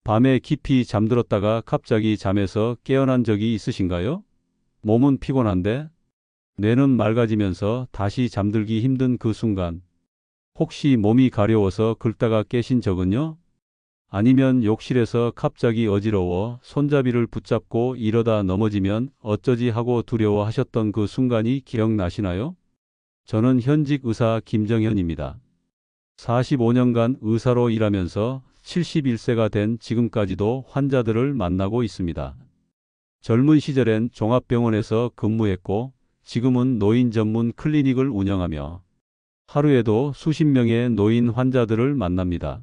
밤에 깊이 잠들었다가 갑자기 잠에서 깨어난 적이 있으신가요? 몸은 피곤한데 뇌는 맑아지면서 다시 잠들기 힘든 그 순간, 혹시 몸이 가려워서 긁다가 깨신 적은요? 아니면 욕실에서 갑자기 어지러워 손잡이를 붙잡고 이러다 넘어지면 어쩌지 하고 두려워하셨던 그 순간이 기억나시나요? 저는 현직 의사 김정현입니다. 45년간 의사로 일하면서 71세가 된 지금까지도 환자들을 만나고 있습니다. 젊은 시절엔 종합병원에서 근무했고 지금은 노인 전문 클리닉을 운영하며 하루에도 수십 명의 노인 환자들을 만납니다.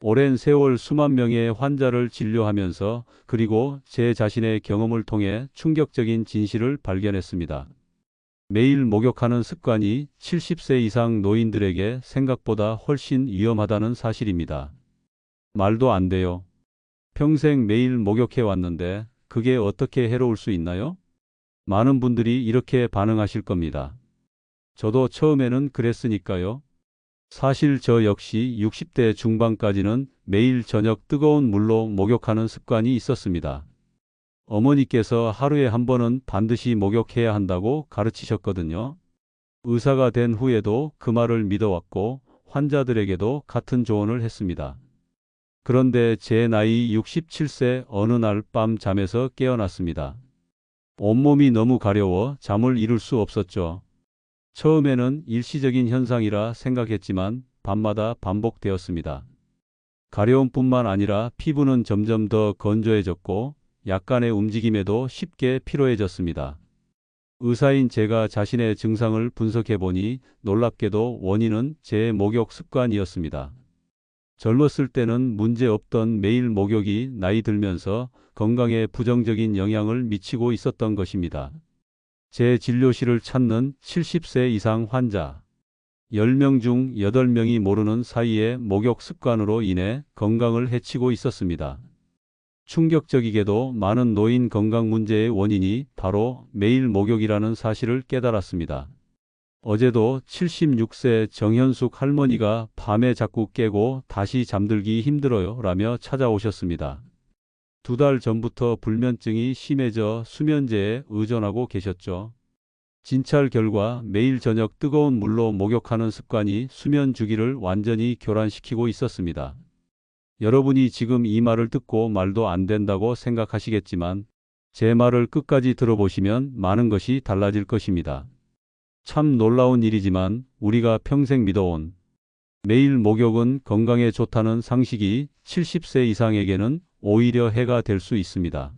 오랜 세월 수만 명의 환자를 진료하면서 그리고 제 자신의 경험을 통해 충격적인 진실을 발견했습니다. 매일 목욕하는 습관이 70세 이상 노인들에게 생각보다 훨씬 위험하다는 사실입니다. 말도 안 돼요. 평생 매일 목욕해 왔는데 그게 어떻게 해로울 수 있나요? 많은 분들이 이렇게 반응하실 겁니다. 저도 처음에는 그랬으니까요. 사실 저 역시 60대 중반까지는 매일 저녁 뜨거운 물로 목욕하는 습관이 있었습니다. 어머니께서 하루에 한 번은 반드시 목욕해야 한다고 가르치셨거든요. 의사가 된 후에도 그 말을 믿어왔고 환자들에게도 같은 조언을 했습니다. 그런데 제 나이 67세 어느 날 밤 잠에서 깨어났습니다. 온몸이 너무 가려워 잠을 이룰 수 없었죠. 처음에는 일시적인 현상이라 생각했지만 밤마다 반복되었습니다. 가려움뿐만 아니라 피부는 점점 더 건조해졌고 약간의 움직임에도 쉽게 피로해졌습니다. 의사인 제가 자신의 증상을 분석해 보니 놀랍게도 원인은 제 목욕 습관이었습니다. 젊었을 때는 문제 없던 매일 목욕이 나이 들면서 건강에 부정적인 영향을 미치고 있었던 것입니다. 제 진료실을 찾는 70세 이상 환자 10명 중 8명이 모르는 사이에 목욕 습관으로 인해 건강을 해치고 있었습니다. 충격적이게도 많은 노인 건강 문제의 원인이 바로 매일 목욕이라는 사실을 깨달았습니다. 어제도 76세 정현숙 할머니가 밤에 자꾸 깨고 다시 잠들기 힘들어요 라며 찾아오셨습니다. 2달 전부터 불면증이 심해져 수면제에 의존하고 계셨죠. 진찰 결과 매일 저녁 뜨거운 물로 목욕하는 습관이 수면 주기를 완전히 교란시키고 있었습니다. 여러분이 지금 이 말을 듣고 말도 안 된다고 생각하시겠지만 제 말을 끝까지 들어보시면 많은 것이 달라질 것입니다. 참 놀라운 일이지만 우리가 평생 믿어온 매일 목욕은 건강에 좋다는 상식이 70세 이상에게는 오히려 해가 될 수 있습니다.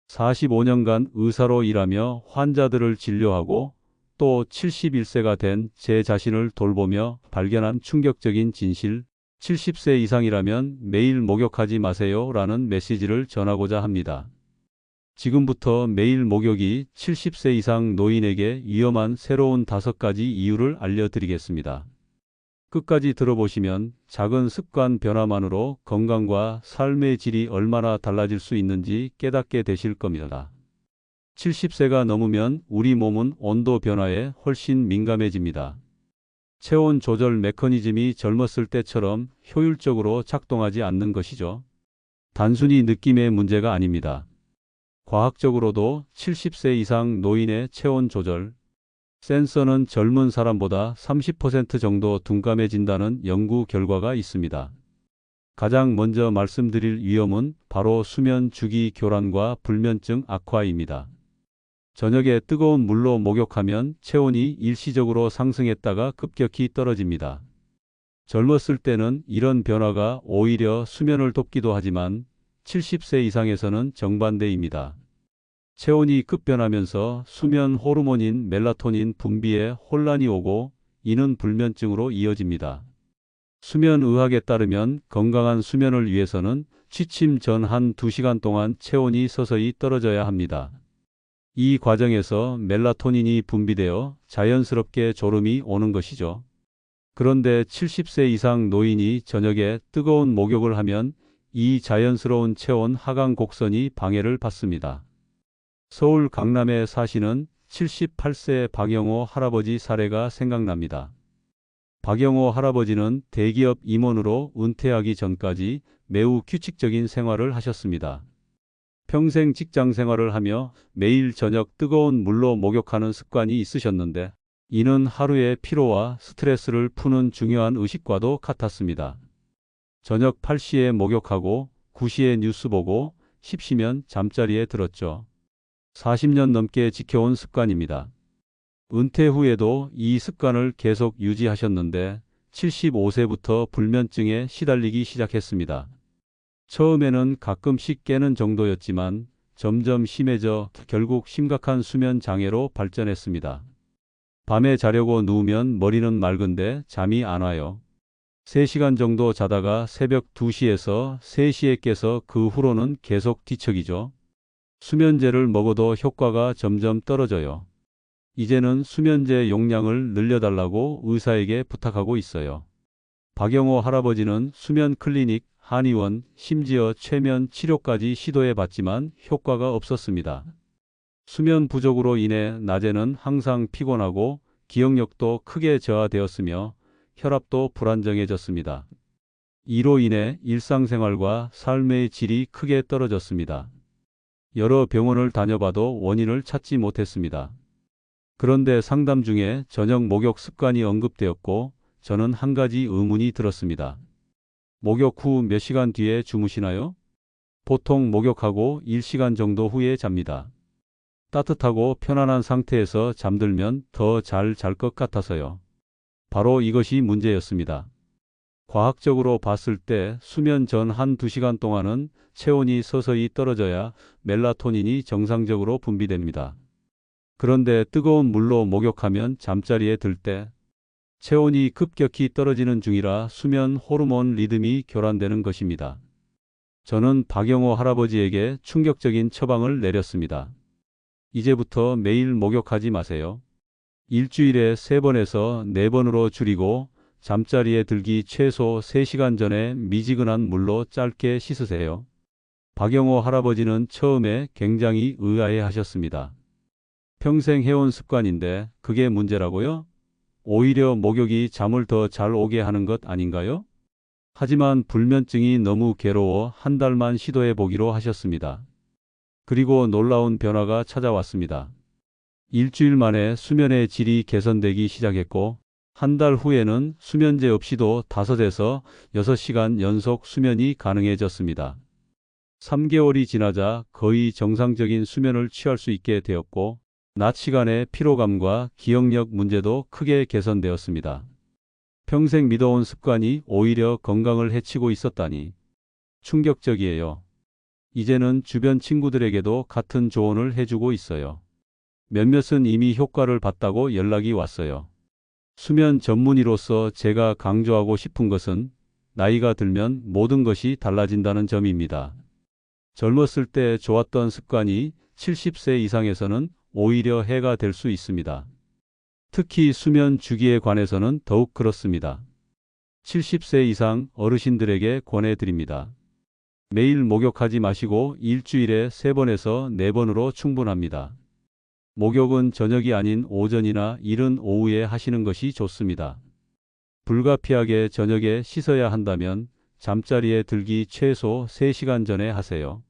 45년간 의사로 일하며 환자들을 진료하고 또 71세가 된 제 자신을 돌보며 발견한 충격적인 진실, 70세 이상이라면 매일 목욕하지 마세요 라는 메시지를 전하고자 합니다. 지금부터 매일 목욕이 70세 이상 노인에게 위험한 새로운 5가지 이유를 알려드리겠습니다. 끝까지 들어보시면 작은 습관 변화만으로 건강과 삶의 질이 얼마나 달라질 수 있는지 깨닫게 되실 겁니다. 70세가 넘으면 우리 몸은 온도 변화에 훨씬 민감해집니다. 체온 조절 메커니즘이 젊었을 때처럼 효율적으로 작동하지 않는 것이죠. 단순히 느낌의 문제가 아닙니다. 과학적으로도 70세 이상 노인의 체온 조절 센서는 젊은 사람보다 30% 정도 둔감해진다는 연구 결과가 있습니다. 가장 먼저 말씀드릴 위험은 바로 수면 주기 교란과 불면증 악화입니다. 저녁에 뜨거운 물로 목욕하면 체온이 일시적으로 상승했다가 급격히 떨어집니다. 젊었을 때는 이런 변화가 오히려 수면을 돕기도 하지만 70세 이상에서는 정반대입니다. 체온이 급변하면서 수면 호르몬인 멜라토닌 분비에 혼란이 오고 이는 불면증으로 이어집니다. 수면의학에 따르면 건강한 수면을 위해서는 취침 전 한 2시간 동안 체온이 서서히 떨어져야 합니다. 이 과정에서 멜라토닌이 분비되어 자연스럽게 졸음이 오는 것이죠. 그런데 70세 이상 노인이 저녁에 뜨거운 목욕을 하면 이 자연스러운 체온 하강 곡선이 방해를 받습니다. 서울 강남에 사시는 78세 박영호 할아버지 사례가 생각납니다. 박영호 할아버지는 대기업 임원으로 은퇴하기 전까지 매우 규칙적인 생활을 하셨습니다. 평생 직장 생활을 하며 매일 저녁 뜨거운 물로 목욕하는 습관이 있으셨는데 이는 하루의 피로와 스트레스를 푸는 중요한 의식과도 같았습니다. 저녁 8시에 목욕하고 9시에 뉴스 보고 10시면 잠자리에 들었죠. 40년 넘게 지켜온 습관입니다. 은퇴 후에도 이 습관을 계속 유지하셨는데 75세부터 불면증에 시달리기 시작했습니다. 처음에는 가끔씩 깨는 정도였지만 점점 심해져 결국 심각한 수면 장애로 발전했습니다. 밤에 자려고 누우면 머리는 맑은데 잠이 안 와요. 3시간 정도 자다가 새벽 2시에서 3시에 깨서 그 후로는 계속 뒤척이죠. 수면제를 먹어도 효과가 점점 떨어져요. 이제는 수면제 용량을 늘려달라고 의사에게 부탁하고 있어요. 박영호 할아버지는 수면 클리닉, 한의원, 심지어 최면 치료까지 시도해봤지만 효과가 없었습니다. 수면 부족으로 인해 낮에는 항상 피곤하고 기억력도 크게 저하되었으며 혈압도 불안정해졌습니다. 이로 인해 일상생활과 삶의 질이 크게 떨어졌습니다. 여러 병원을 다녀봐도 원인을 찾지 못했습니다. 그런데 상담 중에 저녁 목욕 습관이 언급되었고 저는 한 가지 의문이 들었습니다. 목욕 후 몇 시간 뒤에 주무시나요? 보통 목욕하고 1시간 정도 후에 잡니다. 따뜻하고 편안한 상태에서 잠들면 더 잘 잘 것 같아서요. 바로 이것이 문제였습니다. 과학적으로 봤을 때 수면 전 1~2시간 동안은 체온이 서서히 떨어져야 멜라토닌이 정상적으로 분비됩니다. 그런데 뜨거운 물로 목욕하면 잠자리에 들 때 체온이 급격히 떨어지는 중이라 수면 호르몬 리듬이 교란되는 것입니다. 저는 박영호 할아버지에게 충격적인 처방을 내렸습니다. 이제부터 매일 목욕하지 마세요. 일주일에 3번에서 4번으로 줄이고 잠자리에 들기 최소 3시간 전에 미지근한 물로 짧게 씻으세요. 박영호 할아버지는 처음에 굉장히 의아해 하셨습니다. 평생 해온 습관인데 그게 문제라고요? 오히려 목욕이 잠을 더 잘 오게 하는 것 아닌가요? 하지만 불면증이 너무 괴로워 한 달만 시도해 보기로 하셨습니다. 그리고 놀라운 변화가 찾아왔습니다. 일주일 만에 수면의 질이 개선되기 시작했고 한 달 후에는 수면제 없이도 5에서 6시간 연속 수면이 가능해졌습니다. 3개월이 지나자 거의 정상적인 수면을 취할 수 있게 되었고 낮 시간의 피로감과 기억력 문제도 크게 개선되었습니다. 평생 믿어온 습관이 오히려 건강을 해치고 있었다니 충격적이에요. 이제는 주변 친구들에게도 같은 조언을 해주고 있어요. 몇몇은 이미 효과를 봤다고 연락이 왔어요. 수면 전문의로서 제가 강조하고 싶은 것은 나이가 들면 모든 것이 달라진다는 점입니다. 젊었을 때 좋았던 습관이 70세 이상에서는 오히려 해가 될 수 있습니다. 특히 수면 주기에 관해서는 더욱 그렇습니다. 70세 이상 어르신들에게 권해드립니다. 매일 목욕하지 마시고 일주일에 3번에서 4번으로 충분합니다. 목욕은 저녁이 아닌 오전이나 이른 오후에 하시는 것이 좋습니다. 불가피하게 저녁에 씻어야 한다면 잠자리에 들기 최소 3시간 전에 하세요.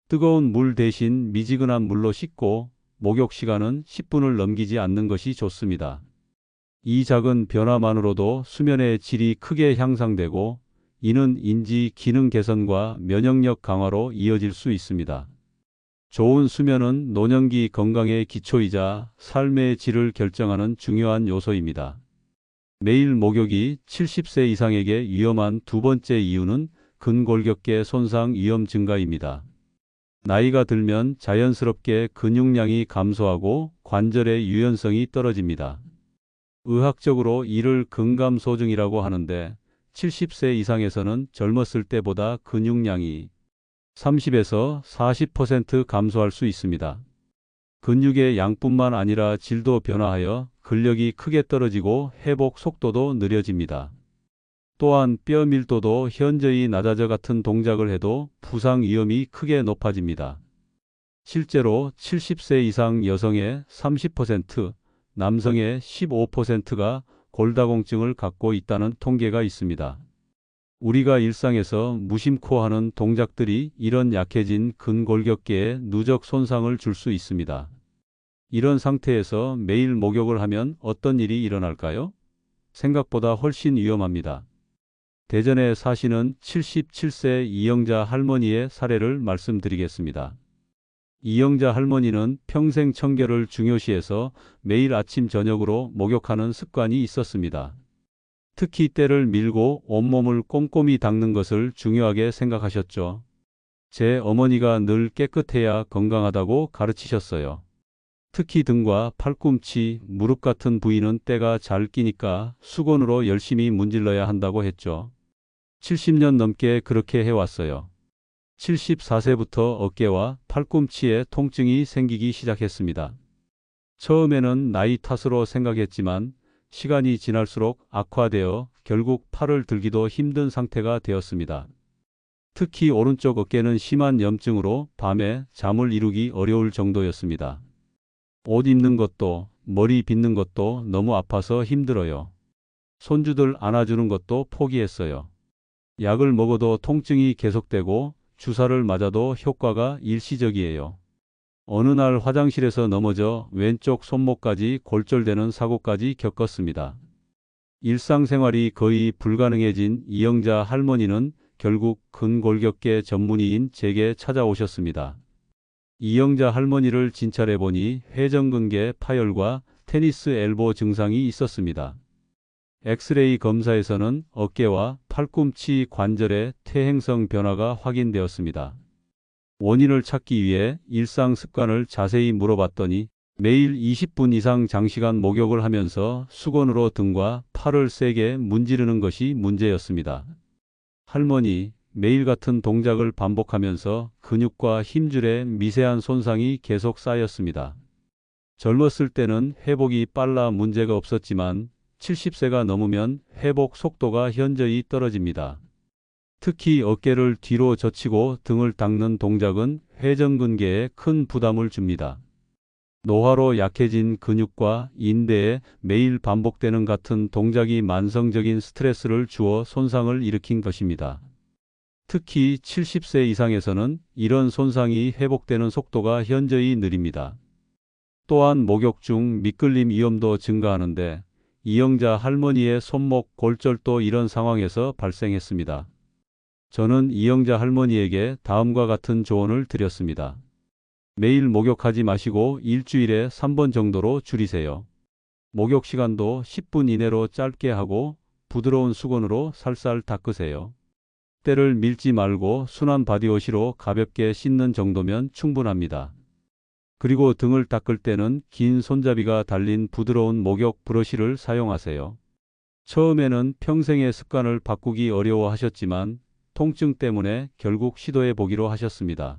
뜨거운 물 대신 미지근한 물로 씻고 목욕 시간은 10분을 넘기지 않는 것이 좋습니다. 이 작은 변화만으로도 수면의 질이 크게 향상되고 이는 인지 기능 개선과 면역력 강화로 이어질 수 있습니다. 좋은 수면은 노년기 건강의 기초이자 삶의 질을 결정하는 중요한 요소입니다. 매일 목욕이 70세 이상에게 위험한 두 번째 이유는 근골격계 손상 위험 증가입니다. 나이가 들면 자연스럽게 근육량이 감소하고 관절의 유연성이 떨어집니다. 의학적으로 이를 근감소증이라고 하는데 70세 이상에서는 젊었을 때보다 근육량이 30에서 40% 감소할 수 있습니다. 근육의 양뿐만 아니라 질도 변화하여 근력이 크게 떨어지고 회복 속도도 느려집니다. 또한 뼈 밀도도 현저히 낮아져 같은 동작을 해도 부상 위험이 크게 높아집니다. 실제로 70세 이상 여성의 30%, 남성의 15%가 골다공증을 갖고 있다는 통계가 있습니다. 우리가 일상에서 무심코 하는 동작들이 이런 약해진 근골격계에 누적 손상을 줄 수 있습니다. 이런 상태에서 매일 목욕을 하면 어떤 일이 일어날까요? 생각보다 훨씬 위험합니다. 대전에 사시는 77세 이영자 할머니의 사례를 말씀드리겠습니다. 이영자 할머니는 평생 청결을 중요시해서 매일 아침 저녁으로 목욕하는 습관이 있었습니다. 특히 때를 밀고 온몸을 꼼꼼히 닦는 것을 중요하게 생각하셨죠. 제 어머니가 늘 깨끗해야 건강하다고 가르치셨어요. 특히 등과 팔꿈치, 무릎 같은 부위는 때가 잘 끼니까 수건으로 열심히 문질러야 한다고 했죠. 70년 넘게 그렇게 해왔어요. 74세부터 어깨와 팔꿈치에 통증이 생기기 시작했습니다. 처음에는 나이 탓으로 생각했지만 시간이 지날수록 악화되어 결국 팔을 들기도 힘든 상태가 되었습니다. 특히 오른쪽 어깨는 심한 염증으로 밤에 잠을 이루기 어려울 정도였습니다. 옷 입는 것도 머리 빗는 것도 너무 아파서 힘들어요. 손주들 안아주는 것도 포기했어요. 약을 먹어도 통증이 계속되고 주사를 맞아도 효과가 일시적이에요. 어느 날 화장실에서 넘어져 왼쪽 손목까지 골절되는 사고까지 겪었습니다. 일상생활이 거의 불가능해진 이영자 할머니는 결국 근골격계 전문의인 제게 찾아오셨습니다. 이영자 할머니를 진찰해보니 회전근개 파열과 테니스 엘보 증상이 있었습니다. 엑스레이 검사에서는 어깨와 팔꿈치 관절의 퇴행성 변화가 확인되었습니다. 원인을 찾기 위해 일상 습관을 자세히 물어봤더니 매일 20분 이상 장시간 목욕을 하면서 수건으로 등과 팔을 세게 문지르는 것이 문제였습니다. 할머니, 매일 같은 동작을 반복하면서 근육과 힘줄에 미세한 손상이 계속 쌓였습니다. 젊었을 때는 회복이 빨라 문제가 없었지만 70세가 넘으면 회복 속도가 현저히 떨어집니다. 특히 어깨를 뒤로 젖히고 등을 닦는 동작은 회전근개에 큰 부담을 줍니다. 노화로 약해진 근육과 인대에 매일 반복되는 같은 동작이 만성적인 스트레스를 주어 손상을 일으킨 것입니다. 특히 70세 이상에서는 이런 손상이 회복되는 속도가 현저히 느립니다. 또한 목욕 중 미끌림 위험도 증가하는데 이영자 할머니의 손목 골절도 이런 상황에서 발생했습니다. 저는 이영자 할머니에게 다음과 같은 조언을 드렸습니다. 매일 목욕하지 마시고 일주일에 3번 정도로 줄이세요. 목욕 시간도 10분 이내로 짧게 하고 부드러운 수건으로 살살 닦으세요. 때를 밀지 말고 순한 바디워시로 가볍게 씻는 정도면 충분합니다. 그리고 등을 닦을 때는 긴 손잡이가 달린 부드러운 목욕 브러쉬를 사용하세요. 처음에는 평생의 습관을 바꾸기 어려워하셨지만 통증 때문에 결국 시도해 보기로 하셨습니다.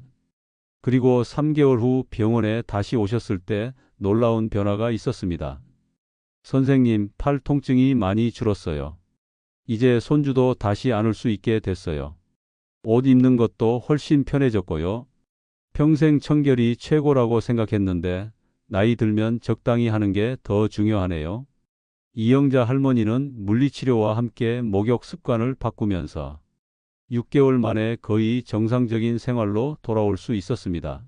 그리고 3개월 후 병원에 다시 오셨을 때 놀라운 변화가 있었습니다. 선생님, 팔 통증이 많이 줄었어요. 이제 손주도 다시 안을 수 있게 됐어요. 옷 입는 것도 훨씬 편해졌고요. 평생 청결이 최고라고 생각했는데 나이 들면 적당히 하는 게 더 중요하네요. 이영자 할머니는 물리치료와 함께 목욕 습관을 바꾸면서 6개월 만에 거의 정상적인 생활로 돌아올 수 있었습니다.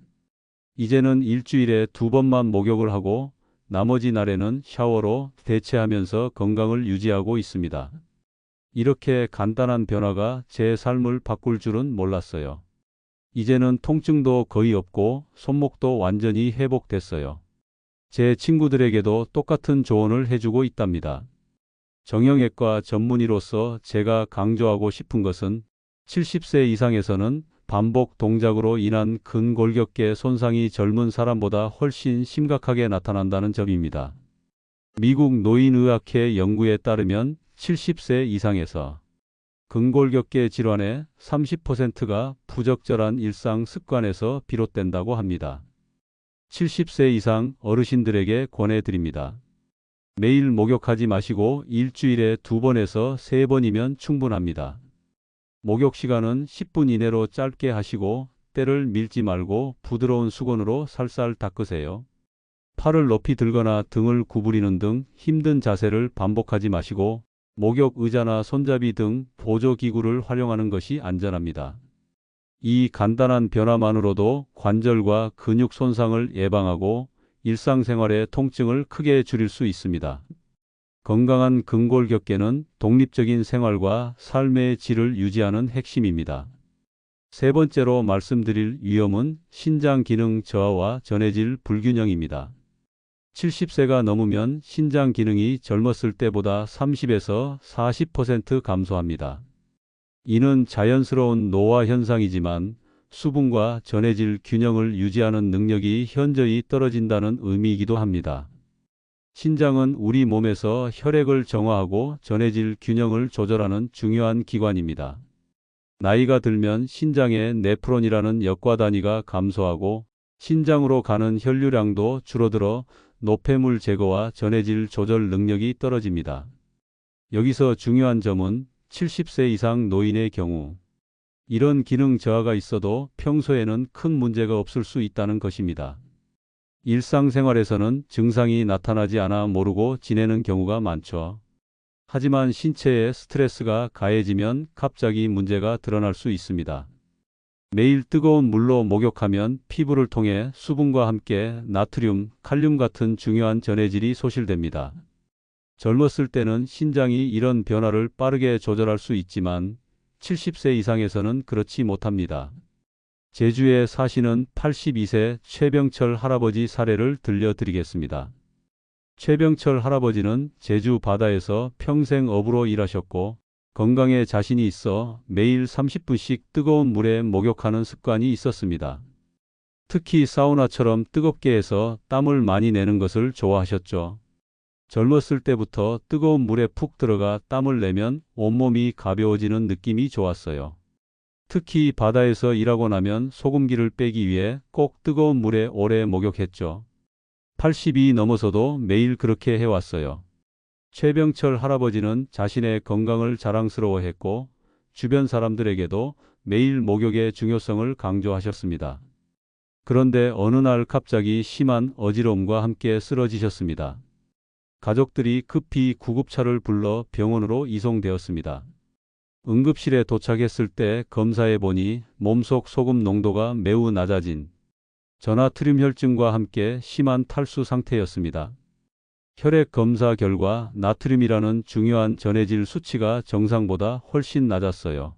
이제는 일주일에 2번만 목욕을 하고 나머지 날에는 샤워로 대체하면서 건강을 유지하고 있습니다. 이렇게 간단한 변화가 제 삶을 바꿀 줄은 몰랐어요. 이제는 통증도 거의 없고 손목도 완전히 회복됐어요. 제 친구들에게도 똑같은 조언을 해주고 있답니다. 정형외과 전문의로서 제가 강조하고 싶은 것은 70세 이상에서는 반복 동작으로 인한 근골격계 손상이 젊은 사람보다 훨씬 심각하게 나타난다는 점입니다. 미국 노인의학회 연구에 따르면 70세 이상에서 근골격계 질환의 30%가 부적절한 일상 습관에서 비롯된다고 합니다. 70세 이상 어르신들에게 권해드립니다. 매일 목욕하지 마시고 일주일에 2번에서 3번이면 충분합니다. 목욕 시간은 10분 이내로 짧게 하시고 때를 밀지 말고 부드러운 수건으로 살살 닦으세요. 팔을 높이 들거나 등을 구부리는 등 힘든 자세를 반복하지 마시고 목욕 의자나 손잡이 등 보조 기구를 활용하는 것이 안전합니다. 이 간단한 변화만으로도 관절과 근육 손상을 예방하고 일상생활의 통증을 크게 줄일 수 있습니다. 건강한 근골격계는 독립적인 생활과 삶의 질을 유지하는 핵심입니다. 세 번째로 말씀드릴 위험은 신장 기능 저하와 전해질 불균형입니다. 70세가 넘으면 신장 기능이 젊었을 때보다 30에서 40% 감소합니다. 이는 자연스러운 노화 현상이지만 수분과 전해질 균형을 유지하는 능력이 현저히 떨어진다는 의미이기도 합니다. 신장은 우리 몸에서 혈액을 정화하고 전해질 균형을 조절하는 중요한 기관입니다. 나이가 들면 신장의 네프론이라는 역과 단위가 감소하고 신장으로 가는 혈류량도 줄어들어 노폐물 제거와 전해질 조절 능력이 떨어집니다. 여기서 중요한 점은 70세 이상 노인의 경우 이런 기능 저하가 있어도 평소에는 큰 문제가 없을 수 있다는 것입니다. 일상생활에서는 증상이 나타나지 않아 모르고 지내는 경우가 많죠. 하지만 신체에 스트레스가 가해지면 갑자기 문제가 드러날 수 있습니다. 매일 뜨거운 물로 목욕하면 피부를 통해 수분과 함께 나트륨, 칼륨 같은 중요한 전해질이 소실됩니다. 젊었을 때는 신장이 이런 변화를 빠르게 조절할 수 있지만 70세 이상에서는 그렇지 못합니다. 제주에 사시는 82세 최병철 할아버지 사례를 들려드리겠습니다. 최병철 할아버지는 제주 바다에서 평생 어부로 일하셨고 건강에 자신이 있어 매일 30분씩 뜨거운 물에 목욕하는 습관이 있었습니다. 특히 사우나처럼 뜨겁게 해서 땀을 많이 내는 것을 좋아하셨죠. 젊었을 때부터 뜨거운 물에 푹 들어가 땀을 내면 온몸이 가벼워지는 느낌이 좋았어요. 특히 바다에서 일하고 나면 소금기를 빼기 위해 꼭 뜨거운 물에 오래 목욕했죠. 80이 넘어서도 매일 그렇게 해왔어요. 최병철 할아버지는 자신의 건강을 자랑스러워했고 주변 사람들에게도 매일 목욕의 중요성을 강조하셨습니다. 그런데 어느 날 갑자기 심한 어지러움과 함께 쓰러지셨습니다. 가족들이 급히 구급차를 불러 병원으로 이송되었습니다. 응급실에 도착했을 때 검사해 보니 몸속 소금 농도가 매우 낮아진 전하트륨 혈증과 함께 심한 탈수 상태였습니다. 혈액 검사 결과 나트륨이라는 중요한 전해질 수치가 정상보다 훨씬 낮았어요.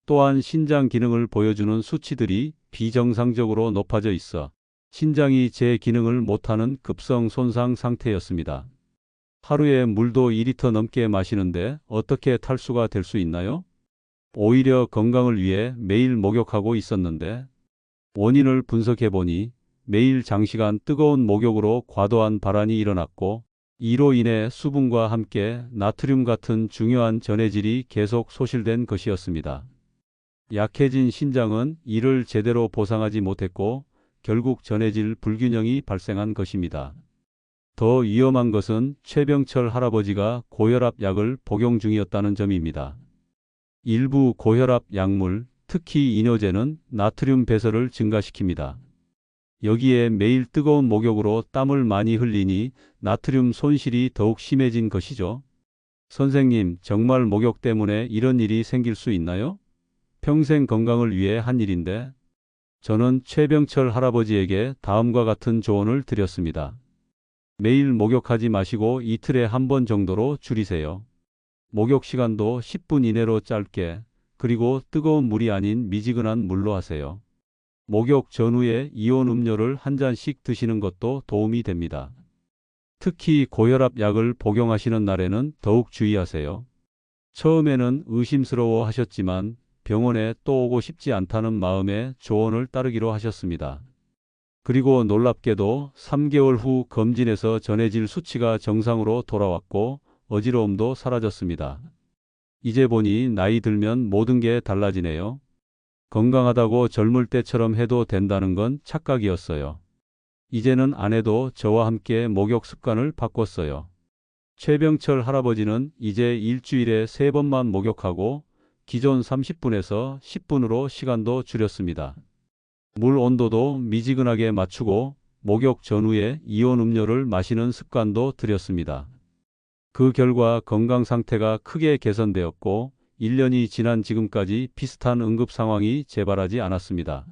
또한 신장 기능을 보여주는 수치들이 비정상적으로 높아져 있어 신장이 제 기능을 못하는 급성 손상 상태였습니다. 하루에 물도 2리터 넘게 마시는데 어떻게 탈수가 될 수 있나요? 오히려 건강을 위해 매일 목욕하고 있었는데 원인을 분석해보니 매일 장시간 뜨거운 목욕으로 과도한 발한이 일어났고 이로 인해 수분과 함께 나트륨 같은 중요한 전해질이 계속 소실된 것이었습니다. 약해진 신장은 이를 제대로 보상하지 못했고 결국 전해질 불균형이 발생한 것입니다. 더 위험한 것은 최병철 할아버지가 고혈압 약을 복용 중이었다는 점입니다. 일부 고혈압 약물, 특히 이뇨제는 나트륨 배설을 증가시킵니다. 여기에 매일 뜨거운 목욕으로 땀을 많이 흘리니 나트륨 손실이 더욱 심해진 것이죠. 선생님, 정말 목욕 때문에 이런 일이 생길 수 있나요? 평생 건강을 위해 한 일인데. 저는 최병철 할아버지에게 다음과 같은 조언을 드렸습니다. 매일 목욕하지 마시고 이틀에 한 번 정도로 줄이세요. 목욕 시간도 10분 이내로 짧게, 그리고 뜨거운 물이 아닌 미지근한 물로 하세요. 목욕 전후에 이온 음료를 한 잔씩 드시는 것도 도움이 됩니다. 특히 고혈압 약을 복용하시는 날에는 더욱 주의하세요. 처음에는 의심스러워 하셨지만 병원에 또 오고 싶지 않다는 마음에 조언을 따르기로 하셨습니다. 그리고 놀랍게도 3개월 후 검진에서 전해질 수치가 정상으로 돌아왔고 어지러움도 사라졌습니다. 이제 보니 나이 들면 모든 게 달라지네요. 건강하다고 젊을 때처럼 해도 된다는 건 착각이었어요. 이제는 안 해도 저와 함께 목욕 습관을 바꿨어요. 최병철 할아버지는 이제 일주일에 3번만 목욕하고 기존 30분에서 10분으로 시간도 줄였습니다. 물 온도도 미지근하게 맞추고 목욕 전후에 이온 음료를 마시는 습관도 들였습니다. 그 결과 건강 상태가 크게 개선되었고 1년이 지난 지금까지 비슷한 응급 상황이 재발하지 않았습니다.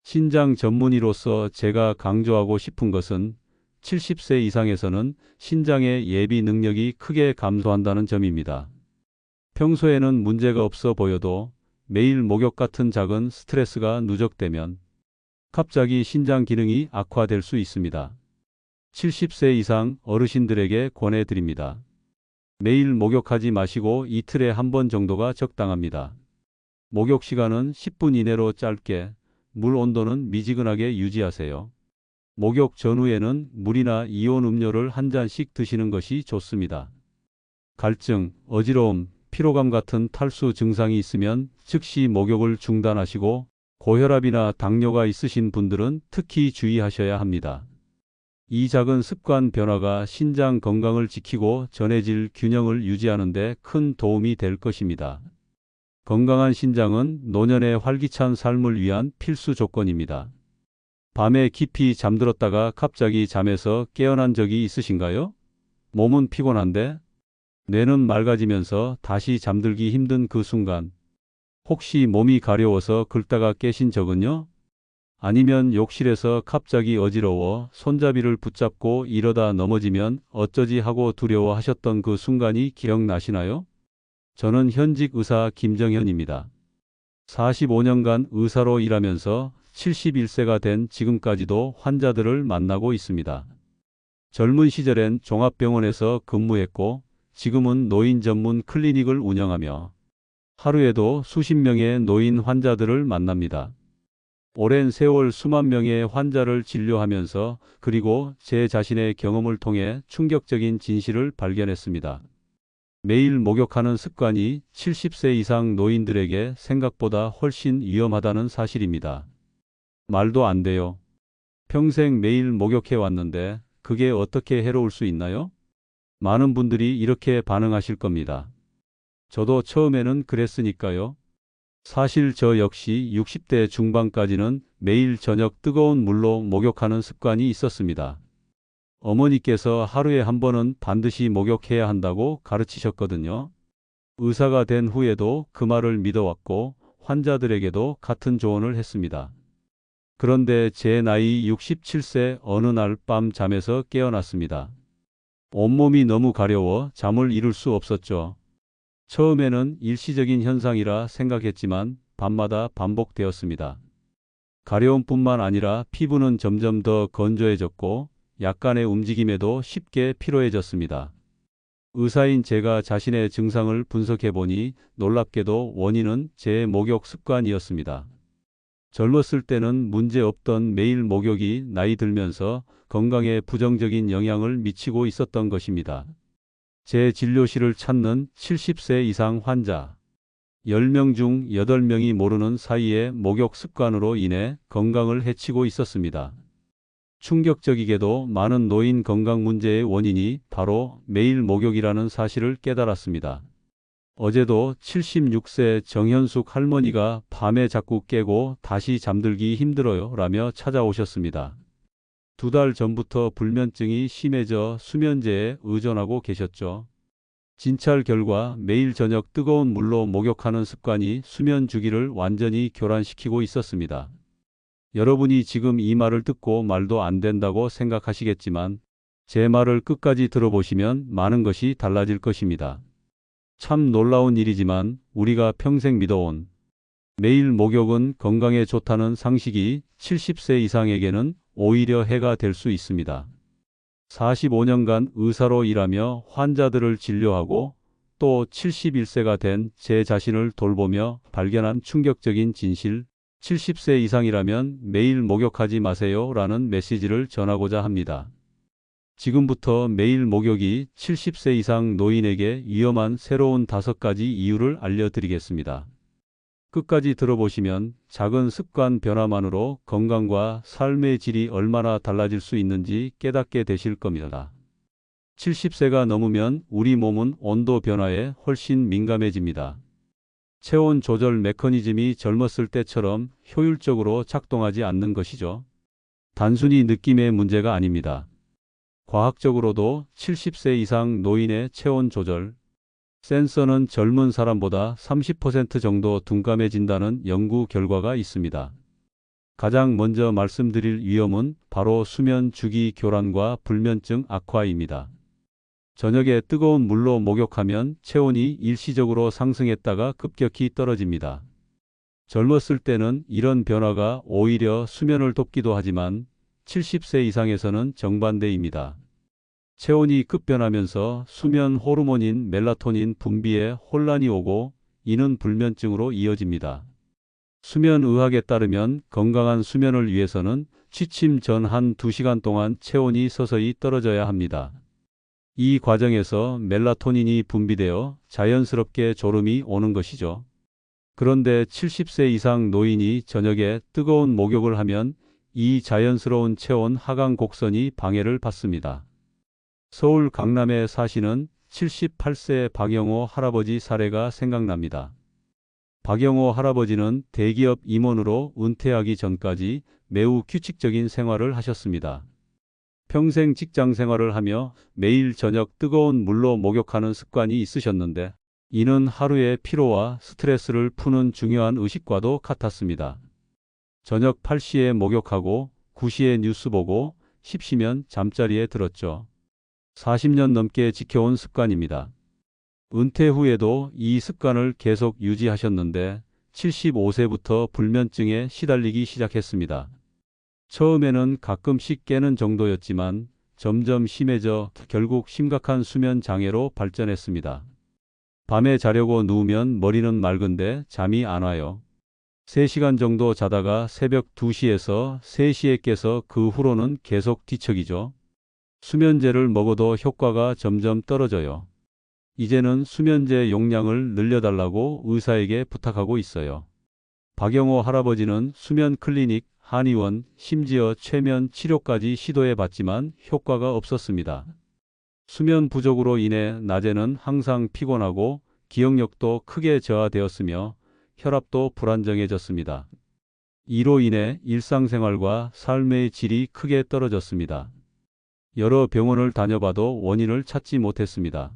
신장 전문의로서 제가 강조하고 싶은 것은 70세 이상에서는 신장의 예비 능력이 크게 감소한다는 점입니다. 평소에는 문제가 없어 보여도 매일 목욕 같은 작은 스트레스가 누적되면 갑자기 신장 기능이 악화될 수 있습니다. 70세 이상 어르신들에게 권해드립니다. 매일 목욕하지 마시고 이틀에 한 번 정도가 적당합니다. 목욕 시간은 10분 이내로 짧게, 물 온도는 미지근하게 유지하세요. 목욕 전후에는 물이나 이온 음료를 한 잔씩 드시는 것이 좋습니다. 갈증, 어지러움, 피로감 같은 탈수 증상이 있으면 즉시 목욕을 중단하시고 고혈압이나 당뇨가 있으신 분들은 특히 주의하셔야 합니다. 이 작은 습관 변화가 신장 건강을 지키고 전해질 균형을 유지하는 데 큰 도움이 될 것입니다. 건강한 신장은 노년의 활기찬 삶을 위한 필수 조건입니다. 밤에 깊이 잠들었다가 갑자기 잠에서 깨어난 적이 있으신가요? 몸은 피곤한데 뇌는 맑아지면서 다시 잠들기 힘든 그 순간, 혹시 몸이 가려워서 긁다가 깨신 적은요? 아니면 욕실에서 갑자기 어지러워 손잡이를 붙잡고 이러다 넘어지면 어쩌지 하고 두려워하셨던 그 순간이 기억나시나요? 저는 현직 의사 김정현입니다. 45년간 의사로 일하면서 71세가 된 지금까지도 환자들을 만나고 있습니다. 젊은 시절엔 종합병원에서 근무했고 지금은 노인 전문 클리닉을 운영하며 하루에도 수십 명의 노인 환자들을 만납니다. 오랜 세월 수만 명의 환자를 진료하면서 그리고 제 자신의 경험을 통해 충격적인 진실을 발견했습니다. 매일 목욕하는 습관이 70세 이상 노인들에게 생각보다 훨씬 위험하다는 사실입니다. 말도 안 돼요. 평생 매일 목욕해 왔는데 그게 어떻게 해로울 수 있나요? 많은 분들이 이렇게 반응하실 겁니다. 저도 처음에는 그랬으니까요. 사실 저 역시 60대 중반까지는 매일 저녁 뜨거운 물로 목욕하는 습관이 있었습니다. 어머니께서 하루에 한 번은 반드시 목욕해야 한다고 가르치셨거든요. 의사가 된 후에도 그 말을 믿어왔고 환자들에게도 같은 조언을 했습니다. 그런데 제 나이 67세 어느 날 밤 잠에서 깨어났습니다. 온몸이 너무 가려워 잠을 이룰 수 없었죠. 처음에는 일시적인 현상이라 생각했지만 밤마다 반복되었습니다. 가려움뿐만 아니라 피부는 점점 더 건조해졌고 약간의 움직임에도 쉽게 피로해졌습니다. 의사인 제가 자신의 증상을 분석해보니 놀랍게도 원인은 제 목욕 습관이었습니다. 젊었을 때는 문제 없던 매일 목욕이 나이 들면서 건강에 부정적인 영향을 미치고 있었던 것입니다. 제 진료실을 찾는 70세 이상 환자 10명 중 8명이 모르는 사이에 목욕 습관으로 인해 건강을 해치고 있었습니다. 충격적이게도 많은 노인 건강 문제의 원인이 바로 매일 목욕이라는 사실을 깨달았습니다. 어제도 76세 정현숙 할머니가 밤에 자꾸 깨고 다시 잠들기 힘들어요 라며 찾아오셨습니다. 2달 전부터 불면증이 심해져 수면제에 의존하고 계셨죠. 진찰 결과 매일 저녁 뜨거운 물로 목욕하는 습관이 수면 주기를 완전히 교란시키고 있었습니다. 여러분이 지금 이 말을 듣고 말도 안 된다고 생각하시겠지만 제 말을 끝까지 들어보시면 많은 것이 달라질 것입니다. 참 놀라운 일이지만 우리가 평생 믿어온 매일 목욕은 건강에 좋다는 상식이 70세 이상에게는 오히려 해가 될 수 있습니다. 45년간 의사로 일하며 환자들을 진료하고 또 71세가 된 제 자신을 돌보며 발견한 충격적인 진실, 70세 이상이라면 매일 목욕하지 마세요 라는 메시지를 전하고자 합니다. 지금부터 매일 목욕이 70세 이상 노인에게 위험한 새로운 5가지 이유를 알려드리겠습니다. 끝까지 들어보시면 작은 습관 변화만으로 건강과 삶의 질이 얼마나 달라질 수 있는지 깨닫게 되실 겁니다. 70세가 넘으면 우리 몸은 온도 변화에 훨씬 민감해집니다. 체온 조절 메커니즘이 젊었을 때처럼 효율적으로 작동하지 않는 것이죠. 단순히 느낌의 문제가 아닙니다. 과학적으로도 70세 이상 노인의 체온 조절 센서는 젊은 사람보다 30% 정도 둔감해진다는 연구 결과가 있습니다. 가장 먼저 말씀드릴 위험은 바로 수면 주기 교란과 불면증 악화입니다. 저녁에 뜨거운 물로 목욕하면 체온이 일시적으로 상승했다가 급격히 떨어집니다. 젊었을 때는 이런 변화가 오히려 수면을 돕기도 하지만 70세 이상에서는 정반대입니다. 체온이 급변하면서 수면 호르몬인 멜라토닌 분비에 혼란이 오고 이는 불면증으로 이어집니다. 수면의학에 따르면 건강한 수면을 위해서는 취침 전 한 2시간 동안 체온이 서서히 떨어져야 합니다. 이 과정에서 멜라토닌이 분비되어 자연스럽게 졸음이 오는 것이죠. 그런데 70세 이상 노인이 저녁에 뜨거운 목욕을 하면 이 자연스러운 체온 하강 곡선이 방해를 받습니다. 서울 강남에 사시는 78세 박영호 할아버지 사례가 생각납니다. 박영호 할아버지는 대기업 임원으로 은퇴하기 전까지 매우 규칙적인 생활을 하셨습니다. 평생 직장 생활을 하며 매일 저녁 뜨거운 물로 목욕하는 습관이 있으셨는데 이는 하루의 피로와 스트레스를 푸는 중요한 의식과도 같았습니다. 저녁 8시에 목욕하고 9시에 뉴스 보고 10시면 잠자리에 들었죠. 40년 넘게 지켜온 습관입니다. 은퇴 후에도 이 습관을 계속 유지하셨는데 75세부터 불면증에 시달리기 시작했습니다. 처음에는 가끔씩 깨는 정도였지만 점점 심해져 결국 심각한 수면 장애로 발전했습니다. 밤에 자려고 누우면 머리는 맑은데 잠이 안 와요. 3시간 정도 자다가 새벽 2시에서 3시에 깨서 그 후로는 계속 뒤척이죠. 수면제를 먹어도 효과가 점점 떨어져요. 이제는 수면제 용량을 늘려달라고 의사에게 부탁하고 있어요. 박영호 할아버지는 수면 클리닉, 한의원, 심지어 최면 치료까지 시도해봤지만 효과가 없었습니다. 수면 부족으로 인해 낮에는 항상 피곤하고 기억력도 크게 저하되었으며 혈압도 불안정해졌습니다. 이로 인해 일상생활과 삶의 질이 크게 떨어졌습니다. 여러 병원을 다녀봐도 원인을 찾지 못했습니다.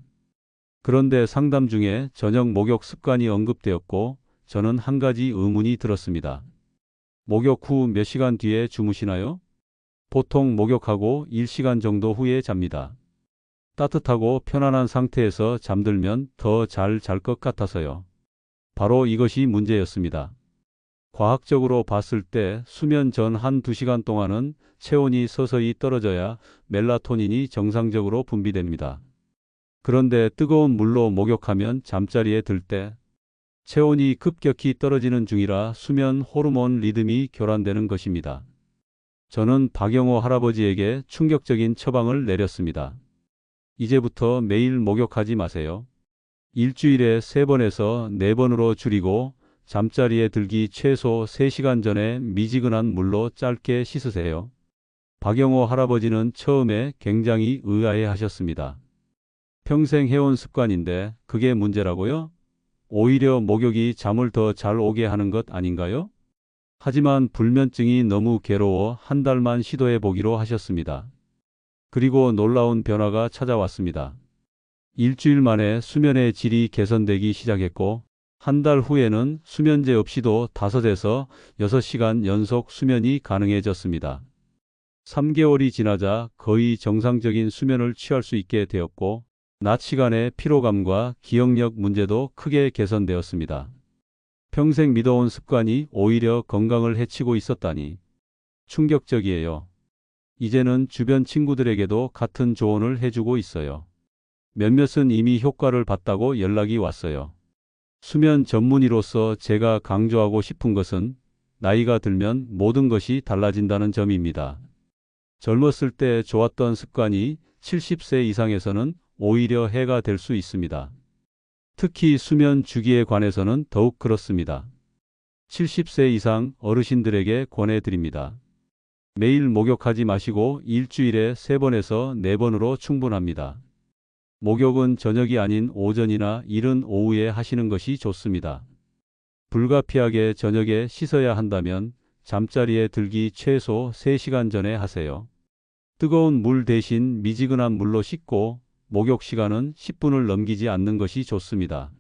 그런데 상담 중에 저녁 목욕 습관이 언급되었고 저는 한 가지 의문이 들었습니다. 목욕 후 몇 시간 뒤에 주무시나요? 보통 목욕하고 1시간 정도 후에 잡니다. 따뜻하고 편안한 상태에서 잠들면 더 잘 잘 것 같아서요. 바로 이것이 문제였습니다. 과학적으로 봤을 때 수면 전 한 2시간 동안은 체온이 서서히 떨어져야 멜라토닌이 정상적으로 분비됩니다. 그런데 뜨거운 물로 목욕하면 잠자리에 들 때 체온이 급격히 떨어지는 중이라 수면 호르몬 리듬이 교란되는 것입니다. 저는 박영호 할아버지에게 충격적인 처방을 내렸습니다. 이제부터 매일 목욕하지 마세요. 일주일에 3번에서 4번으로 줄이고 잠자리에 들기 최소 3시간 전에 미지근한 물로 짧게 씻으세요. 박영호 할아버지는 처음에 굉장히 의아해 하셨습니다. 평생 해온 습관인데 그게 문제라고요? 오히려 목욕이 잠을 더 잘 오게 하는 것 아닌가요? 하지만 불면증이 너무 괴로워 한 달만 시도해 보기로 하셨습니다. 그리고 놀라운 변화가 찾아왔습니다. 일주일 만에 수면의 질이 개선되기 시작했고 한 달 후에는 수면제 없이도 5에서 6시간 연속 수면이 가능해졌습니다. 3개월이 지나자 거의 정상적인 수면을 취할 수 있게 되었고 낮 시간의 피로감과 기억력 문제도 크게 개선되었습니다. 평생 믿어온 습관이 오히려 건강을 해치고 있었다니 충격적이에요. 이제는 주변 친구들에게도 같은 조언을 해주고 있어요. 몇몇은 이미 효과를 봤다고 연락이 왔어요. 수면 전문의로서 제가 강조하고 싶은 것은 나이가 들면 모든 것이 달라진다는 점입니다. 젊었을 때 좋았던 습관이 70세 이상에서는 오히려 해가 될 수 있습니다. 특히 수면 주기에 관해서는 더욱 그렇습니다. 70세 이상 어르신들에게 권해드립니다. 매일 목욕하지 마시고 일주일에 3번에서 4번으로 충분합니다. 목욕은 저녁이 아닌 오전이나 이른 오후에 하시는 것이 좋습니다. 불가피하게 저녁에 씻어야 한다면 잠자리에 들기 최소 3시간 전에 하세요. 뜨거운 물 대신 미지근한 물로 씻고 목욕 시간은 10분을 넘기지 않는 것이 좋습니다.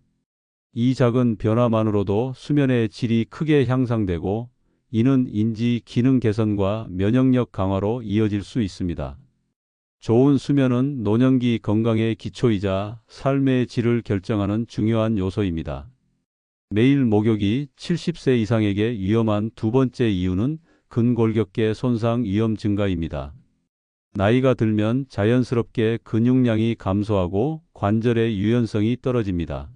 이 작은 변화만으로도 수면의 질이 크게 향상되고 이는 인지 기능 개선과 면역력 강화로 이어질 수 있습니다. 좋은 수면은 노년기 건강의 기초이자 삶의 질을 결정하는 중요한 요소입니다. 매일 목욕이 70세 이상에게 위험한 두 번째 이유는 근골격계 손상 위험 증가입니다. 나이가 들면 자연스럽게 근육량이 감소하고 관절의 유연성이 떨어집니다.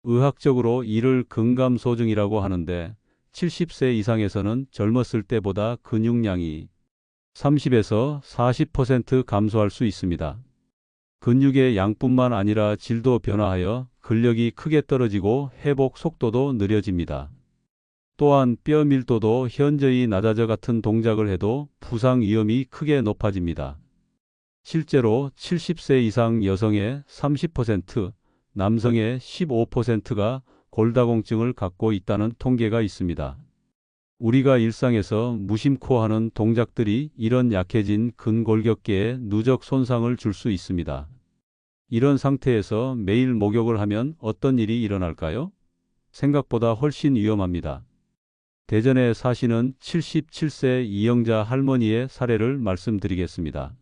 의학적으로 이를 근감소증이라고 하는데 70세 이상에서는 젊었을 때보다 근육량이 30에서 40% 감소할 수 있습니다. 근육의 양뿐만 아니라 질도 변화하여 근력이 크게 떨어지고 회복 속도도 느려집니다. 또한 뼈 밀도도 현저히 낮아져 같은 동작을 해도 부상 위험이 크게 높아집니다. 실제로 70세 이상 여성의 30%, 남성의 15%가 골다공증을 갖고 있다는 통계가 있습니다. 우리가 일상에서 무심코 하는 동작들이 이런 약해진 근골격계에 누적 손상을 줄 수 있습니다. 이런 상태에서 매일 목욕을 하면 어떤 일이 일어날까요? 생각보다 훨씬 위험합니다. 대전에 사시는 77세 이영자 할머니의 사례를 말씀드리겠습니다.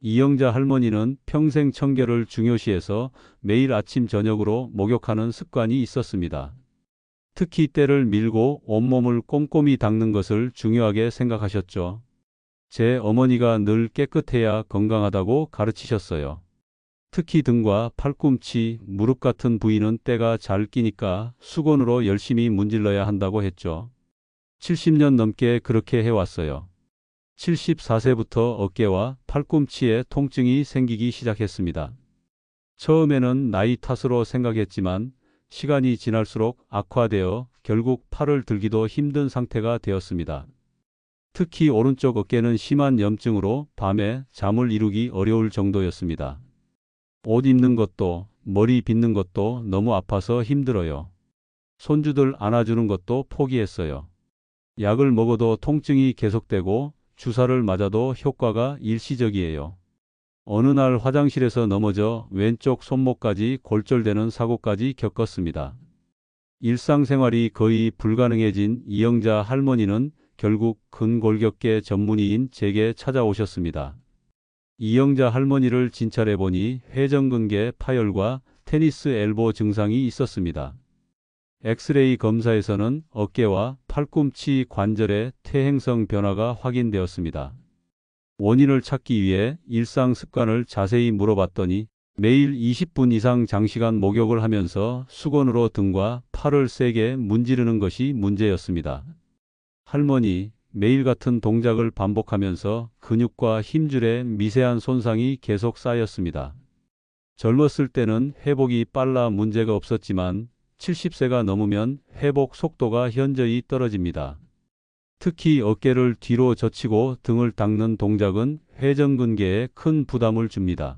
이영자 할머니는 평생 청결을 중요시해서 매일 아침 저녁으로 목욕하는 습관이 있었습니다. 특히 때를 밀고 온몸을 꼼꼼히 닦는 것을 중요하게 생각하셨죠. 제 어머니가 늘 깨끗해야 건강하다고 가르치셨어요. 특히 등과 팔꿈치, 무릎 같은 부위는 때가 잘 끼니까 수건으로 열심히 문질러야 한다고 했죠. 70년 넘게 그렇게 해왔어요. 74세부터 어깨와 팔꿈치에 통증이 생기기 시작했습니다. 처음에는 나이 탓으로 생각했지만 시간이 지날수록 악화되어 결국 팔을 들기도 힘든 상태가 되었습니다. 특히 오른쪽 어깨는 심한 염증으로 밤에 잠을 이루기 어려울 정도였습니다. 옷 입는 것도 머리 빗는 것도 너무 아파서 힘들어요. 손주들 안아주는 것도 포기했어요. 약을 먹어도 통증이 계속되고 주사를 맞아도 효과가 일시적이에요. 어느 날 화장실에서 넘어져 왼쪽 손목까지 골절되는 사고까지 겪었습니다. 일상생활이 거의 불가능해진 이영자 할머니는 결국 근골격계 전문의인 제게 찾아오셨습니다. 이영자 할머니를 진찰해보니 회전근개 파열과 테니스 엘보 증상이 있었습니다. 엑스레이 검사에서는 어깨와 팔꿈치 관절의 퇴행성 변화가 확인되었습니다. 원인을 찾기 위해 일상 습관을 자세히 물어봤더니 매일 20분 이상 장시간 목욕을 하면서 수건으로 등과 팔을 세게 문지르는 것이 문제였습니다. 할머니, 매일 같은 동작을 반복하면서 근육과 힘줄에 미세한 손상이 계속 쌓였습니다. 젊었을 때는 회복이 빨라 문제가 없었지만 70세가 넘으면 회복 속도가 현저히 떨어집니다. 특히 어깨를 뒤로 젖히고 등을 닦는 동작은 회전근개에 큰 부담을 줍니다.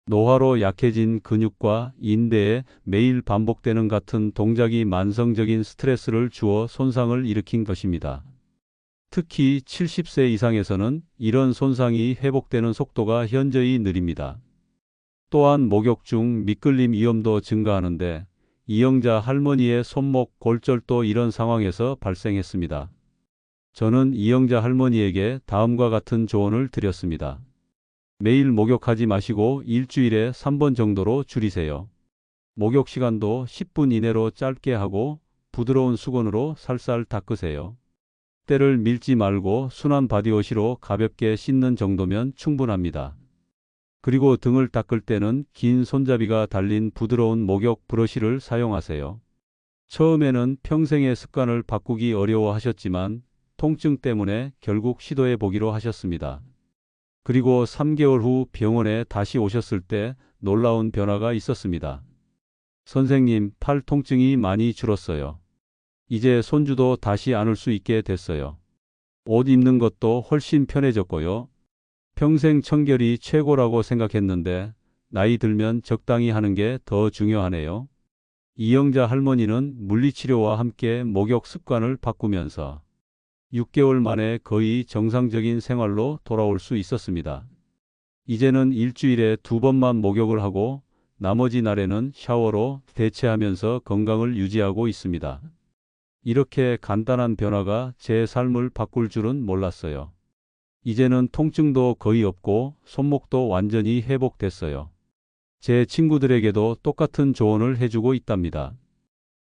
노화로 약해진 근육과 인대에 매일 반복되는 같은 동작이 만성적인 스트레스를 주어 손상을 일으킨 것입니다. 특히 70세 이상에서는 이런 손상이 회복되는 속도가 현저히 느립니다. 또한 목욕 중 미끌림 위험도 증가하는데 이영자 할머니의 손목 골절도 이런 상황에서 발생했습니다. 저는 이영자 할머니에게 다음과 같은 조언을 드렸습니다. 매일 목욕하지 마시고 일주일에 3번 정도로 줄이세요. 목욕 시간도 10분 이내로 짧게 하고 부드러운 수건으로 살살 닦으세요. 때를 밀지 말고 순한 바디워시로 가볍게 씻는 정도면 충분합니다. 그리고 등을 닦을 때는 긴 손잡이가 달린 부드러운 목욕 브러쉬를 사용하세요. 처음에는 평생의 습관을 바꾸기 어려워하셨지만 통증 때문에 결국 시도해 보기로 하셨습니다. 그리고 3개월 후 병원에 다시 오셨을 때 놀라운 변화가 있었습니다. 선생님, 팔 통증이 많이 줄었어요. 이제 손주도 다시 안을 수 있게 됐어요. 옷 입는 것도 훨씬 편해졌고요. 평생 청결이 최고라고 생각했는데 나이 들면 적당히 하는 게 더 중요하네요. 이영자 할머니는 물리치료와 함께 목욕 습관을 바꾸면서 6개월 만에 거의 정상적인 생활로 돌아올 수 있었습니다. 이제는 일주일에 2번만 목욕을 하고 나머지 날에는 샤워로 대체하면서 건강을 유지하고 있습니다. 이렇게 간단한 변화가 제 삶을 바꿀 줄은 몰랐어요. 이제는 통증도 거의 없고 손목도 완전히 회복됐어요. 제 친구들에게도 똑같은 조언을 해주고 있답니다.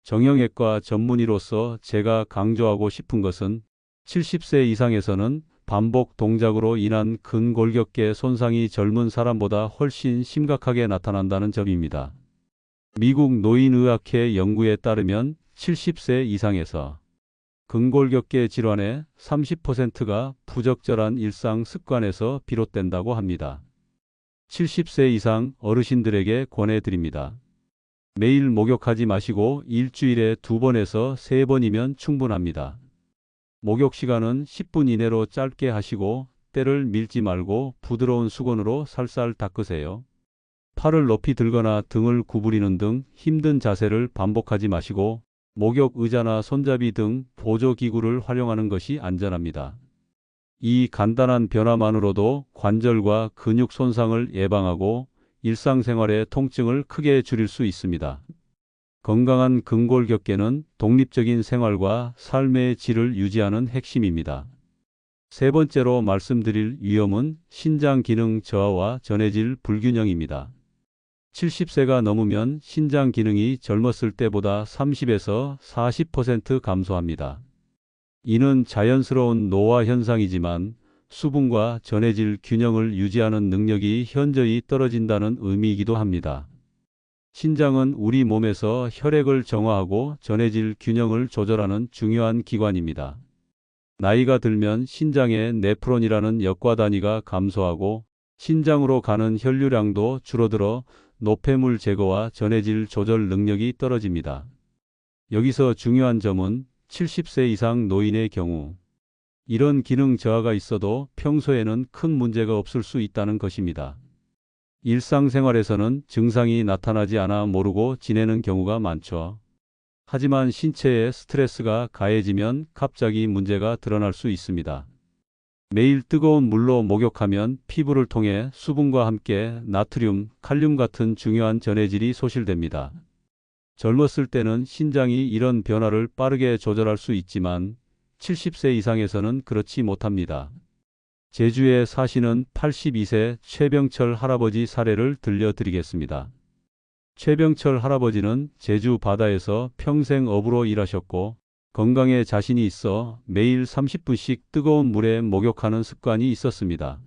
정형외과 전문의로서 제가 강조하고 싶은 것은 70세 이상에서는 반복 동작으로 인한 근골격계 손상이 젊은 사람보다 훨씬 심각하게 나타난다는 점입니다. 미국 노인의학회 연구에 따르면 70세 이상에서 근골격계 질환의 30%가 부적절한 일상 습관에서 비롯된다고 합니다. 70세 이상 어르신들에게 권해드립니다. 매일 목욕하지 마시고 일주일에 2번에서 3번이면 충분합니다. 목욕 시간은 10분 이내로 짧게 하시고 때를 밀지 말고 부드러운 수건으로 살살 닦으세요. 팔을 높이 들거나 등을 구부리는 등 힘든 자세를 반복하지 마시고 목욕 의자나 손잡이 등 보조기구를 활용하는 것이 안전합니다. 이 간단한 변화만으로도 관절과 근육 손상을 예방하고 일상생활의 통증을 크게 줄일 수 있습니다. 건강한 근골격계는 독립적인 생활과 삶의 질을 유지하는 핵심입니다. 세 번째로 말씀드릴 위험은 신장 기능 저하와 전해질 불균형입니다. 70세가 넘으면 신장 기능이 젊었을 때보다 30에서 40% 감소합니다. 이는 자연스러운 노화 현상이지만 수분과 전해질 균형을 유지하는 능력이 현저히 떨어진다는 의미이기도 합니다. 신장은 우리 몸에서 혈액을 정화하고 전해질 균형을 조절하는 중요한 기관입니다. 나이가 들면 신장의 네프론이라는 역과 단위가 감소하고 신장으로 가는 혈류량도 줄어들어 노폐물 제거와 전해질 조절 능력이 떨어집니다. 여기서 중요한 점은 70세 이상 노인의 경우 이런 기능 저하가 있어도 평소에는 큰 문제가 없을 수 있다는 것입니다. 일상생활에서는 증상이 나타나지 않아 모르고 지내는 경우가 많죠. 하지만 신체에 스트레스가 가해지면 갑자기 문제가 드러날 수 있습니다. 매일 뜨거운 물로 목욕하면 피부를 통해 수분과 함께 나트륨, 칼륨 같은 중요한 전해질이 소실됩니다. 젊었을 때는 신장이 이런 변화를 빠르게 조절할 수 있지만 70세 이상에서는 그렇지 못합니다. 제주에 사시는 82세 최병철 할아버지 사례를 들려드리겠습니다. 최병철 할아버지는 제주 바다에서 평생 어부로 일하셨고 건강에 자신이 있어 매일 30분씩 뜨거운 물에 목욕하는 습관이 있었습니다.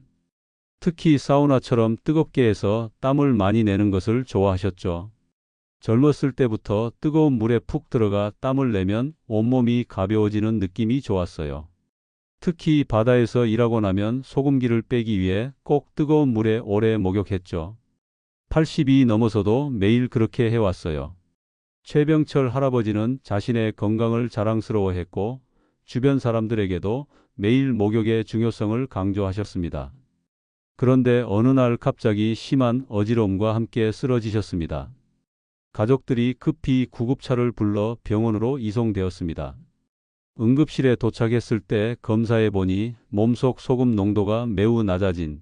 특히 사우나처럼 뜨겁게 해서 땀을 많이 내는 것을 좋아하셨죠. 젊었을 때부터 뜨거운 물에 푹 들어가 땀을 내면 온몸이 가벼워지는 느낌이 좋았어요. 특히 바다에서 일하고 나면 소금기를 빼기 위해 꼭 뜨거운 물에 오래 목욕했죠. 80이 넘어서도 매일 그렇게 해왔어요. 최병철 할아버지는 자신의 건강을 자랑스러워했고 주변 사람들에게도 매일 목욕의 중요성을 강조하셨습니다. 그런데 어느 날 갑자기 심한 어지러움과 함께 쓰러지셨습니다. 가족들이 급히 구급차를 불러 병원으로 이송되었습니다. 응급실에 도착했을 때 검사해 보니 몸속 소금 농도가 매우 낮아진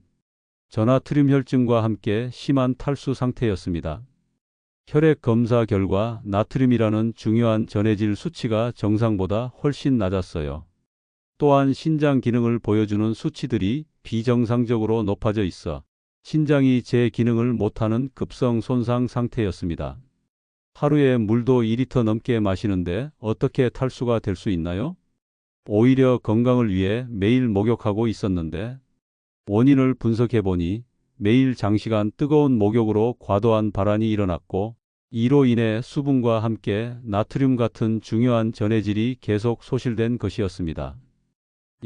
저나트륨 혈증과 함께 심한 탈수 상태였습니다. 혈액 검사 결과 나트륨이라는 중요한 전해질 수치가 정상보다 훨씬 낮았어요. 또한 신장 기능을 보여주는 수치들이 비정상적으로 높아져 있어 신장이 제 기능을 못하는 급성 손상 상태였습니다. 하루에 물도 2리터 넘게 마시는데 어떻게 탈수가 될 수 있나요? 오히려 건강을 위해 매일 목욕하고 있었는데 원인을 분석해보니 매일 장시간 뜨거운 목욕으로 과도한 발한이 일어났고 이로 인해 수분과 함께 나트륨 같은 중요한 전해질이 계속 소실된 것이었습니다.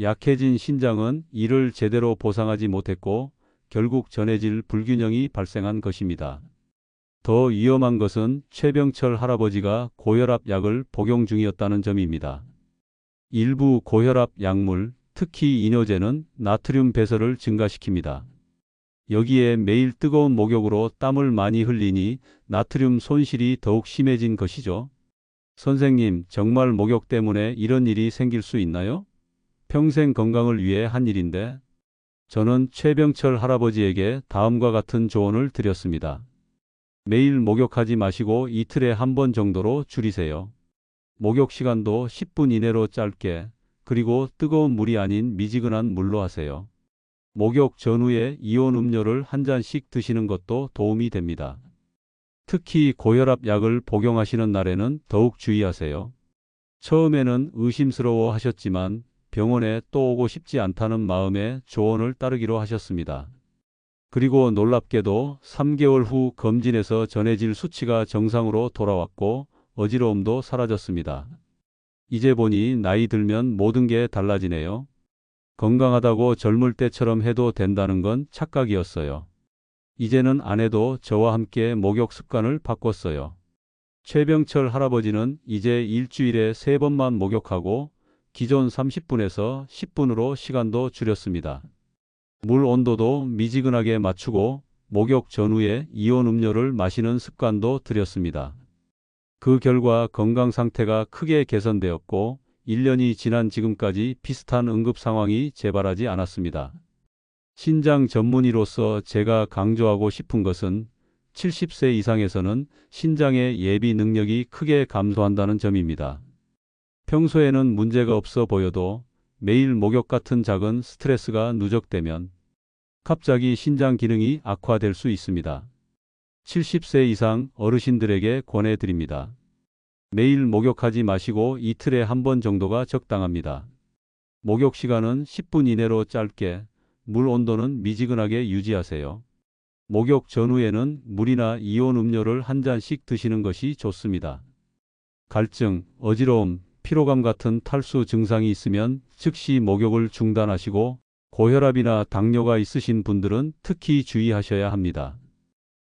약해진 신장은 이를 제대로 보상하지 못했고 결국 전해질 불균형이 발생한 것입니다. 더 위험한 것은 최병철 할아버지가 고혈압 약을 복용 중이었다는 점입니다. 일부 고혈압 약물, 특히 이뇨제는 나트륨 배설을 증가시킵니다. 여기에 매일 뜨거운 목욕으로 땀을 많이 흘리니 나트륨 손실이 더욱 심해진 것이죠. 선생님, 정말 목욕 때문에 이런 일이 생길 수 있나요? 평생 건강을 위해 한 일인데 저는 최병철 할아버지에게 다음과 같은 조언을 드렸습니다. 매일 목욕하지 마시고 이틀에 한 번 정도로 줄이세요. 목욕 시간도 10분 이내로 짧게, 그리고 뜨거운 물이 아닌 미지근한 물로 하세요. 목욕 전후에 이온 음료를 한 잔씩 드시는 것도 도움이 됩니다. 특히 고혈압 약을 복용하시는 날에는 더욱 주의하세요. 처음에는 의심스러워 하셨지만 병원에 또 오고 싶지 않다는 마음에 조언을 따르기로 하셨습니다. 그리고 놀랍게도 3개월 후 검진에서 전해질 수치가 정상으로 돌아왔고 어지러움도 사라졌습니다. 이제 보니 나이 들면 모든 게 달라지네요. 건강하다고 젊을 때처럼 해도 된다는 건 착각이었어요. 이제는 아내도 저와 함께 목욕 습관을 바꿨어요. 최병철 할아버지는 이제 일주일에 3번만 목욕하고 기존 30분에서 10분으로 시간도 줄였습니다. 물 온도도 미지근하게 맞추고 목욕 전후에 이온 음료를 마시는 습관도 들였습니다. 그 결과 건강 상태가 크게 개선되었고 1년이 지난 지금까지 비슷한 응급 상황이 재발하지 않았습니다. 신장 전문의로서 제가 강조하고 싶은 것은 70세 이상에서는 신장의 예비 능력이 크게 감소한다는 점입니다. 평소에는 문제가 없어 보여도 매일 목욕 같은 작은 스트레스가 누적되면 갑자기 신장 기능이 악화될 수 있습니다. 70세 이상 어르신들에게 권해드립니다. 매일 목욕하지 마시고 이틀에 한 번 정도가 적당합니다. 목욕 시간은 10분 이내로 짧게, 물 온도는 미지근하게 유지하세요. 목욕 전후에는 물이나 이온 음료를 한 잔씩 드시는 것이 좋습니다. 갈증, 어지러움, 피로감 같은 탈수 증상이 있으면 즉시 목욕을 중단하시고 고혈압이나 당뇨가 있으신 분들은 특히 주의하셔야 합니다.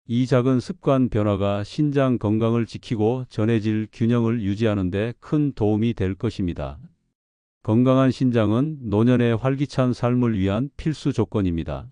이 작은 습관 변화가 신장 건강을 지키고 전해질 균형을 유지하는 데 큰 도움이 될 것입니다. 건강한 신장은 노년의 활기찬 삶을 위한 필수 조건입니다.